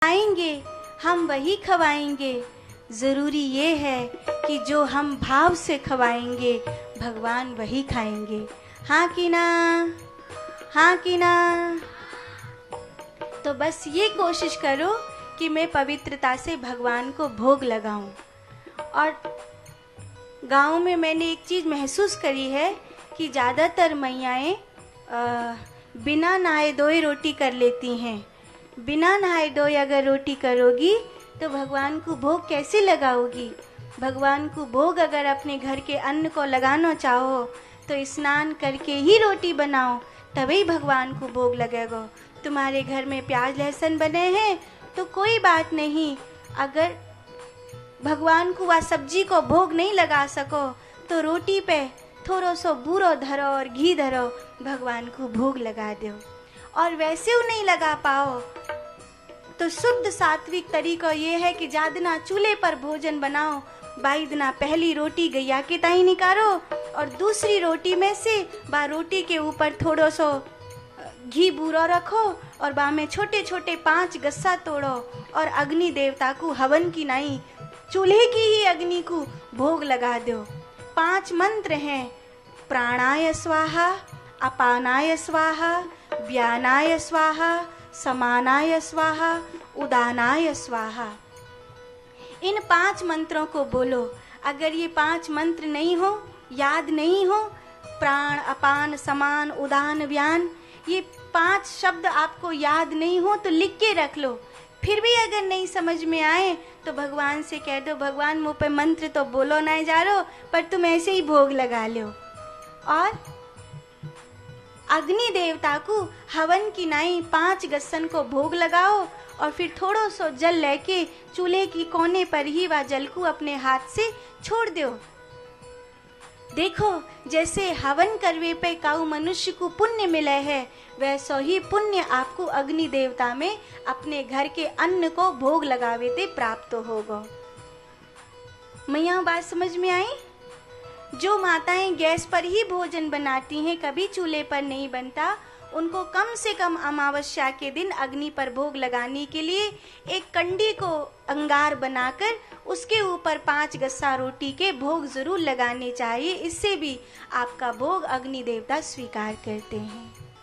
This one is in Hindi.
आएंगे हम वही खवाएंगे। ज़रूरी ये है कि जो हम भाव से खवाएंगे भगवान वही खाएंगे। हाँ कि ना, हाँ कि ना। तो बस ये कोशिश करो कि मैं पवित्रता से भगवान को भोग लगाऊं। और गांव में मैंने एक चीज़ महसूस करी है कि ज़्यादातर मैयाएँ बिना नहाए धोए रोटी कर लेती हैं। बिना नहाए धोए अगर रोटी करोगी तो भगवान को भोग कैसे लगाओगी? भगवान को भोग अगर अपने घर के अन्न को लगाना चाहो तो स्नान करके ही रोटी बनाओ, तभी भगवान को भोग लगेगा। तुम्हारे घर में प्याज लहसुन बने हैं तो कोई बात नहीं, अगर भगवान को वह सब्जी को भोग नहीं लगा सको तो रोटी पे थोड़ा सो बूरो धरो और घी धरो, भगवान को भोग लगा दो। और वैसे वो नहीं लगा पाओ तो शुद्ध सात्विक तरीका ये है कि जादना चूल्हे पर भोजन बनाओ, बाई दिना पहली रोटी गैया के ताई निकालो और दूसरी रोटी में से बा रोटी के ऊपर थोड़ा सो घी बूरा रखो और बा में छोटे छोटे 5 गस्सा तोड़ो और अग्नि देवता को हवन की नहीं, चूल्हे की ही अग्नि को भोग लगा दो। 5 मंत्र हैं, प्राणाय स्वाहा, अपानाय स्वाहा, व्यानाय स्वाहा, समानाय स्वाहा, उदानाय स्वाहा। इन 5 मंत्रों को बोलो। अगर ये 5 मंत्र नहीं हो, याद नहीं हो, प्राण, अपान, समान, उदान, व्यान, ये 5 शब्द आपको याद नहीं हो तो लिख के रख लो। फिर भी अगर नहीं समझ में आए तो भगवान से कह दो, भगवान मुँह पे मंत्र तो बोलो नहीं जा रहा पर तुम ऐसे ही भोग लगा लो। और अग्नि देवता को हवन की नाई 5 गस्सन को भोग लगाओ और फिर थोड़ा सो जल लेके चूल्हे की कोने पर ही वह जल को अपने हाथ से छोड़ दो। देखो जैसे हवन करवे पे काऊ मनुष्य को पुण्य मिले है, वैसा ही पुण्य आपको अग्नि देवता में अपने घर के अन्न को भोग लगावे ते प्राप्त होगा। मैया बात समझ में आई? जो माताएं गैस पर ही भोजन बनाती हैं, कभी चूल्हे पर नहीं बनता, उनको कम से कम अमावस्या के दिन अग्नि पर भोग लगाने के लिए एक कंडी को अंगार बनाकर उसके ऊपर 5 गस्सा रोटी के भोग जरूर लगाने चाहिए। इससे भी आपका भोग अग्नि देवता स्वीकार करते हैं।